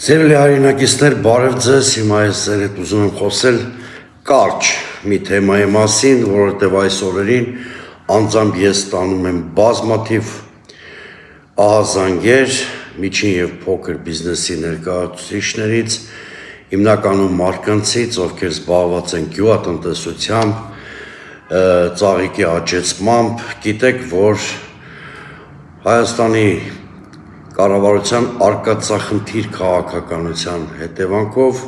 Սիրելի հայրենակիցներ, բարև ձեզ, հիմա ես ձեր հետ ուզում եմ խոսել կարճ մի թեմայի մասին, որովհետև այս օրերին անձամբ ես ստանում եմ բազմաթիվ ահազանգեր միջին եւ փոքր բիզնեսի ներկայացուցիչներից, հիմնականում մարդկանցից, ովքեր զբաղված են գյուղատնտեսությամբ, ծաղիկի աճեցմամբ, գիտեք, որ Հայաստանի կառավարության արկածախնդիր քաղաքականության հետևանքով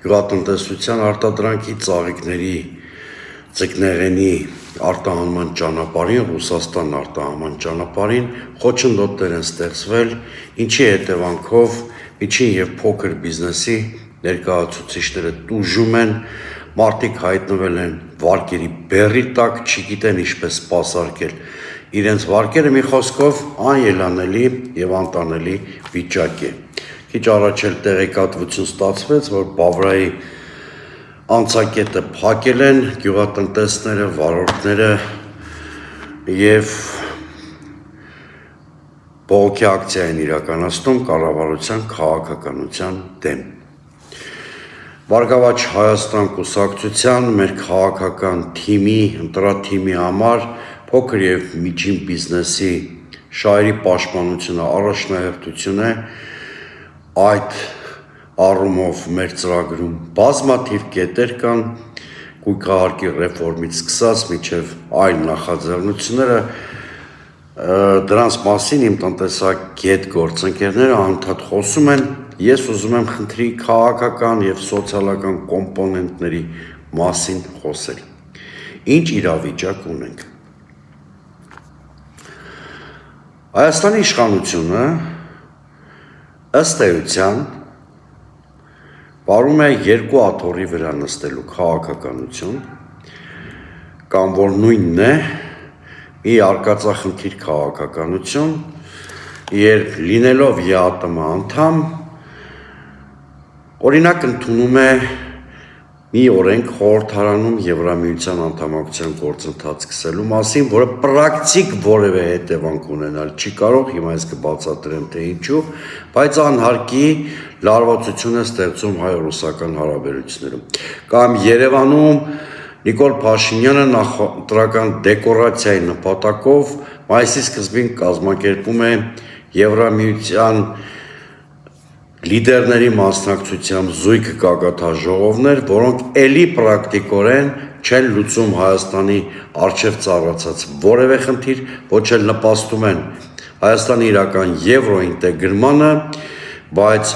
գյուղատնտեսության արտադրանքի ծաղիկների ձկնեղենի արտահանման ճանապարհին, Ռուսաստան արտահանման ճանապարհին խոչընդոտներ են ստեղծվել, ինչի հետևանքով միջին եւ փոքր բիզնեսի ներկայացուցիչները տուժում են, մարդիկ հայտնվել են վարկերի բեռի տակ, չգիտեն ինչպես սպասարկել իրենց վարկերը, մի խոսքով անելանելի եւ անտանելի վիճակ է։ Քիչ առաջ էլ տեղեկատվություն ստացվեց, որ Բավրայի անցակետը փակել են գյուղատնտեսները, վարորդները եւ բողոքի ակցիա են իրականացնում կառավարության քաղաքականության դեմ։ Բարգավաճ Հայաստան կուսակցության մեր քաղաքական թիմի, ընտրաթիմի համար փոքր եւ միջին բիզնեսի շահերի պաշտպանությունը առաջնահերթություն է, այդ առումով մեր ծրագրում բազմաթիվ կետեր կան, գույքահարկի ռեֆորմից սկսած մինչև այլ նախաձեռնությունները, դրանց մասին իմ տնտեսագետ գործընկերները անդադ խոսում են, ես ուզում եմ խնդրի քաղաքական եւ սոցիալական կոմպոնենտների մասին խոսել։ Ինչ իրավիճակ ունենք։ Հայաստանի իշխանությունը ըստ էության վարում է երկու աթոռի վրա նստելու քաղաքականություն, կամ որ նույնն է մի արկածախնդիր քաղաքականություն, երբ լինելով ԵԱՏՄ անդամ, օրինակ ընդունում է մի օրենք խորհրդարանում Եվրամիության անդամակցության գործընթաց սկսելու մասին, որը պրակտիկ որևէ հետևանք ունենալ չի կարող, հիմա ես կբացատրեմ թե ինչու, բայց անհարկի լարվածություն է ստեղծում հայ-ռուսական հարաբերություններում։ Կամ Երևանում Նիկոլ Փաշինյանը նախընտրական դեկորացիայի նպատակով մայիսի սկզբին կազմակերպում է Եվրամիության լիդերների մասնակցությամբ զույգ գագաթաժողովներ, որոնք էլի պրակտիկորեն չեն լուծում Հայաստանի առջև ծառացած որևէ խնդիր, ոչ էլ նպաստում են Հայաստանի իրական եվրոինտեգրմանը, բայց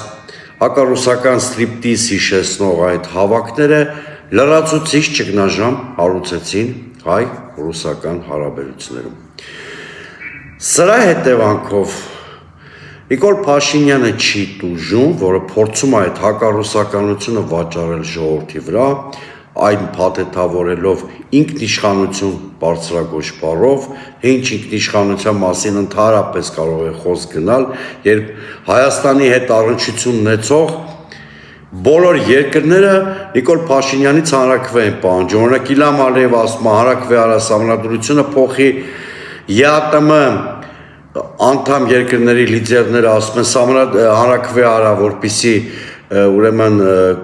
հակառուսական ստրիպտիզ հիշեցնող այդ հավաքները լրացուցիչ ճգնաժամ հարուցեցին հայ-ռուսական հարաբերություններում։ Սրա հետևանքով Նիկոլ Փաշինյանը չի տուժում, որը փորձում է այդ հակառուսականությունը վաճառել ժողովրդի վրա, այն փաթեթավորելով ինքնիշխանություն բարձրագույն բառով, ինչ ինքնիշխանության մասին ընդհանրապես կարող է խոսք գնալ, երբ Հայաստանի հետ առնչություն ունեցող բոլոր երկրները Նիկոլ Փաշինյանից հանրաքվե են պահանջում, օրինակ Իլհամ Ալիևը ասում է հանրաքվե արա սահմանադրությունը փոխի ԵԱՏՄ անդամ երկրների լիդերները ասում են հանրաքվե արա, որպեսզի ուրեմն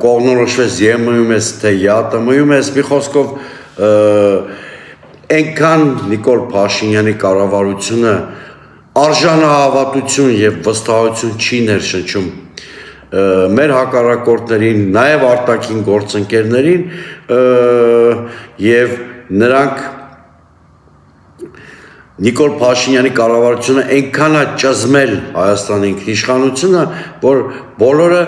կողմնորոշվեց ԵՄ-ում ես թե ԵԱՏՄ-ում ես, մի խոսքով այնքան Նիկոլ Փաշինյանի կառավարությունը արժանահավատություն եւ վստահություն չի ներշնչում մեր հակառակորդներին, նաեւ արտաքին գործընկերներին եւ նրանք Նիկոլ Փաշինյանի կառավարությունը այնքան է ճզմել Հայաստանի ինքնիշխանությունը, որ բոլորը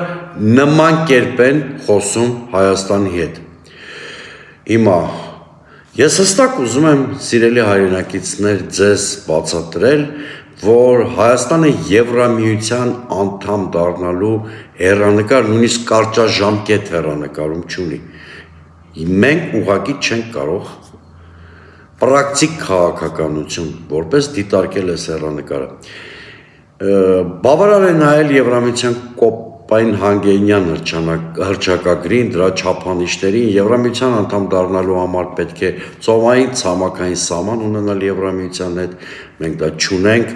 նման կերպ են խոսում Հայաստանի հետ։ Հիմա ես հստակ ուզում եմ, սիրելի հայրենակիցներ, ձեզ բացատրել, որ Հայաստանը Եվրամիության անդամ դառնալու հեռանկար, նույնիսկ կարճաժամկետ հեռանկարում չունի։ Մենք ուղղակի չենք կարող պրակտիկ քաղաքականություն, որպես դիտարկել է հեռանկարը։ Բավարար է նայել Եվրամիության կոպային հանգեյնյան հռչակագրին, դրա չափանիշներին, Եվրամիության անդամ դառնալու համար պետք է ծովային ցամաքային սահման ունենալ Եվրամիության հետ, մենք դա չունենք,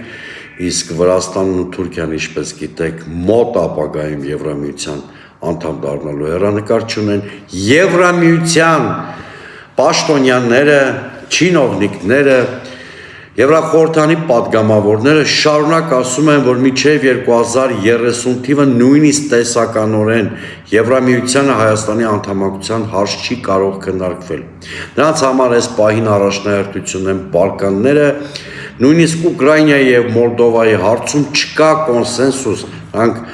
իսկ Վրաստանն ու Թուրքիան, ինչպես գիտեք, մոտ ապագայում Եվրամիության անդամ դառնալու հեռանկար չունեն, Եվրամիության պաշտոնյաները, չինովնիկները, Եվրախորհրդանի պատգամավորները շարունակ ասում են, որ մինչև 2030 թիվը նույնիսկ տեսականորեն Եվրամիությանը Հայաստանի անդամակցության հարց չի կարող քննարկվել։ Նրանց համար այս պահին առաջնահերթություն են Բալկանները, նույնիսկ Ուկրաինայի եւ Մոլդովայի հարցում չկա կոնսենսուս, նրանք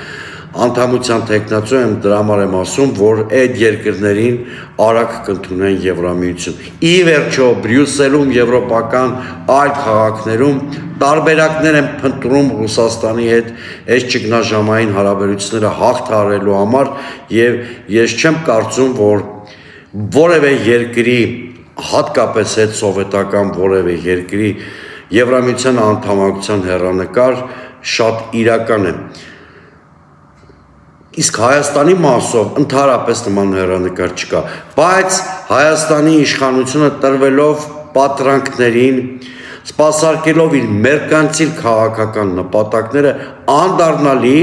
անդամության տեխնացու եմ դրա համար եմ ասում, որ այդ երկրներին արագ կընդունեն Եվրամիություն։ Ի վերջո Բրյուսելում, եվրոպական այլ քաղաքներում տարբերակներ են փնտրում Ռուսաստանի հետ այս ճգնաժամային հարաբերությունները հաղթահարելու համար եւ ես չեմ կարծում, որ որևէ երկրի, հատկապես այդ սովետական որևէ երկրի Եվրամիության անդամակցության հեռանկար շատ իրական է։ Իսկ Հայաստանի մասով ընդհանրապես նման հեռանկար չկա, բայց Հայաստանի իշխանությունը տրվելով պատրանքներին, սպասարկելով իր մերկանցիլ քաղաքական նպատակները, անդառնալի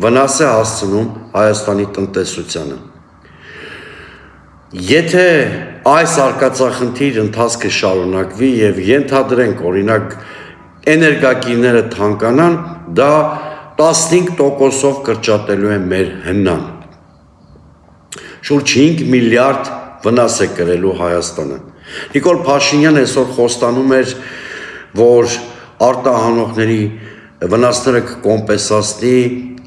վնաս է հասցնում Հայաստանի տնտեսությանը։ Եթե այս արկածախնդիր ընթացքը շարունակվի եւ ենթադրենք օրինակ էներգակիրները թանկանան, դա 15%-ով կրճատելու է մեր հնան։ Շուրջ 5 միլիարդ վնաս է կրելու Հայաստանը։ Նիկոլ Փաշինյանը այսօր խոստանում էր, որ արտահանողների վնասները կկոմպենսացնի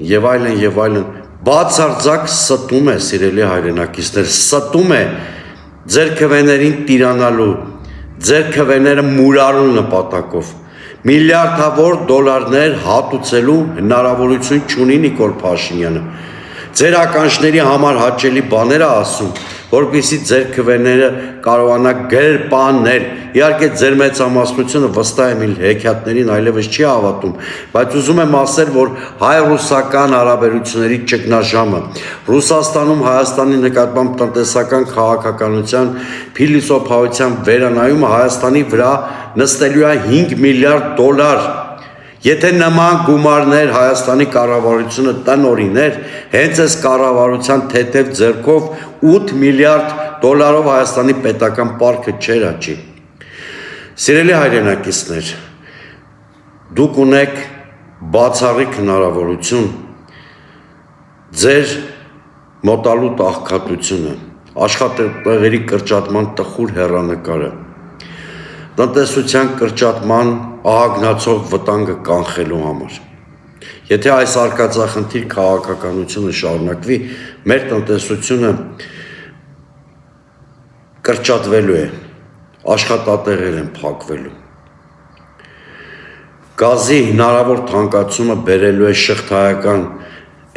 եւ այլն, բացարձակ ստում է, սիրելի հայրենակիցներ, ստում է ձեր քվեներին տիրանալու, ձեր քվեները մուրալու նպատակով։ Միլիարդավոր դոլարներ հատուցելու հնարավորություն չունի Նիկոլ Փաշինյանը։ Ձեր ականջների համար հաճելի բաներ է ասում, որպեսզի ձեր քվեները կարողանա գրպանել։ Իհարկե ձեր մեծամասնությունը վստահ եմ իր հեքիաթներին այլևս չի հավատում, բայց ուզում եմ ասել, որ հայ-ռուսական հարաբերությունների ճգնաժամը, Ռուսաստանում Հայաստանի նկատմամբ տնտեսական քաղաքականության փիլիսոփայության վերանայումը Հայաստանի վրա նստելու է 5 միլիարդ դոլար։ Եթե նման գումարներ Հայաստանի կառավարությունը տնօրիներ, հենց այս կառավարության թեթև ձեռքով 8 միլիարդ դոլարով Հայաստանի պետական պարտքը չէր աճի։ Սիրելի հայրենակիցներ, դուք ունեք բացառիկ հնարավորություն ձեր մոտալուտ աղքատությունը, աշխատատեղերի կրճատման տխուր հեռանկարը, տնտեսության կրճատման ահագնացող վտանգը կանխելու համար։ Եթե այս արկածախնդիր քաղաքականությունը շարունակվի, մեր տնտեսությունը կրճատվելու է, աշխատատեղեր են փակվելու։ Գազի հնարավոր թանկացումը բերելու է շղթայական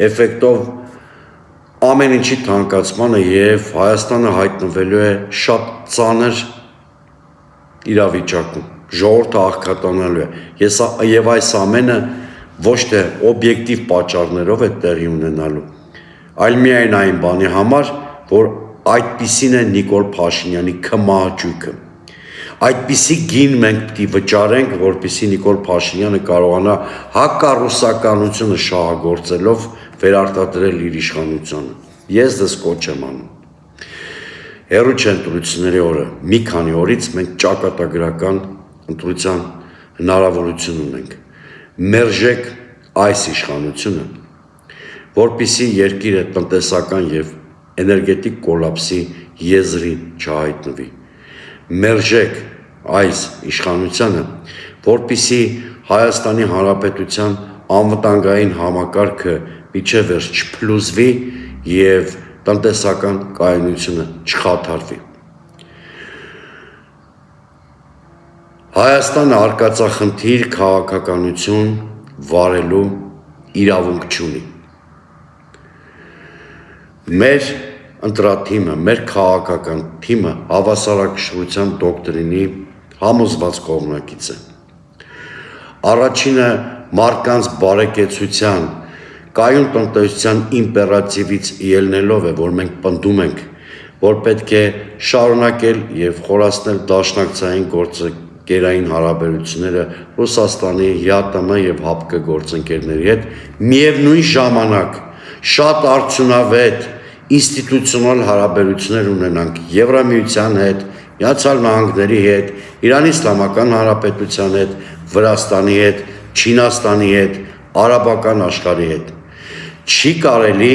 էֆեկտով ամեն ինչի թանկացմանը եւ Հայաստանը հայտնվելու է շատ ծանր իրավիճակում, ժողովուրդը աղքատանալու է, եւ այս ամենը ոչ թե օբյեկտիվ պատճառներով է տեղի ունենալու, այլ միայն այն բանի համար, որ այդպիսին է Նիկոլ Փաշինյանի քմահաճույքը։ Այդպիսի գին մենք պիտի վճարենք, որպեսզի Նիկոլ Փաշինյանը կարողանա հակառուսականությունը շահագործելով վերարտադրել իր իշխանությունը։ Ես դες կոչ եմ անում։ Հերու չեն ընտրությունների օրը, մի քանի օրից մենք ճակատագրական ընտրության հնարավորություն ունենք։ Մերժեք այս իշխանությունը, որպեսզի երկիրը տնտեսական եւ էներգետիկ կոլապսի եզրին չհայտնվի։ Մերժեք այս իշխանությանը, որպեսզի Հայաստանի Հանրապետության անվտանգային համակարգը միջև վերջ չփլուզվի եւ տնտեսական կայունությունը չխաթարվի։ Հայաստանը արկածախնդիր քաղաքականություն վարելու իրավունք չունի։ Մեր ընտրաթիմը, մեր քաղաքական թիմը հավասարակշռության դոկտրինի համոզված կողմնակից է։ Առաջինը մարդկանց բարեկեցության, կայուն տնտեսության իմպերատիվից ելնելով է, որ մենք պնդում ենք, որ պետք է շարունակել եւ խորացնել դաշնակցային ընկերային հարաբերությունները Ռուսաստանի ՀԱՏՄ եւ ՀԱՊԿ գործընկերների հետ միևնույն ժամանակ շատ արդյունավետ ինստիտուցիոնալ հարաբերություններ ունենանք Եվրամիության հետ, Միացյալ Նահանգների հետ, Իրանի Իսլամական Հանրապետության հետ, Վրաստանի հետ, Չինաստանի հետ, արաբական աշխարհի հետ։ Չի կարելի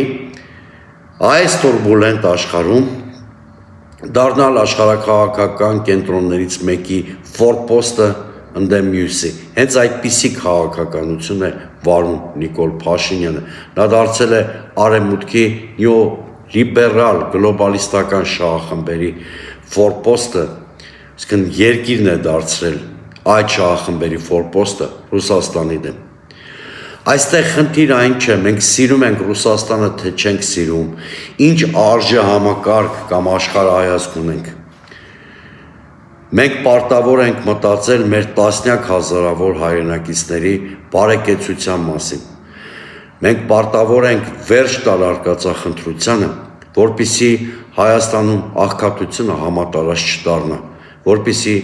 այս տուրբուլենտ աշխարհում դառնալ աշխարհաքաղաքական կենտրոններից մեկի ֆորպոստը ընդդեմ մյուսի։ Հենց այդպիսի քաղաքականություն է վարում Նիկոլ Փաշինյանը։ Նա դարձել է արևմուտքի լիբերալ գլոբալիստական շահախմբերի ֆորպոստը, այսինքն երկիրն է դարձրել այդ շահախմբերի ֆորպոստը Ռուսաստանի դեմ։ Այստեղ խնդիրը այն չէ, մենք սիրում ենք Ռուսաստանը, թե չենք սիրում, ինչ արժե համակարգ կամ աշխարհայացք ունենք։ Մենք պարտավոր ենք մտածել մեր տասնյակ հազարավոր հայրենակիցների բարեկեցության մասին։ Մենք պարտավոր ենք վերջ տալ արկածախնդրությանը, որպեսզի Հայաստանում աղքատությունը համատարած չդառնա, որպեսզի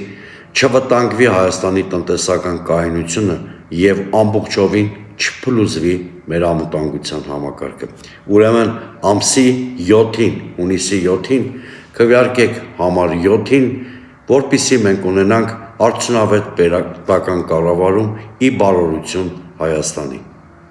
չվտանգվի Հայաստանի տնտեսական կայունությունը եւ ամբողջովին չփլուզվի մեր անվտանգության համակարգը։ Ուրեմն ամսի 7-ին, հունիսի 7-ին քվեարկեք համար 7-ին, որպեսզի մենք ունենանք արդյունավետ պետական կառավարում ի բարօրություն Հայաստանի։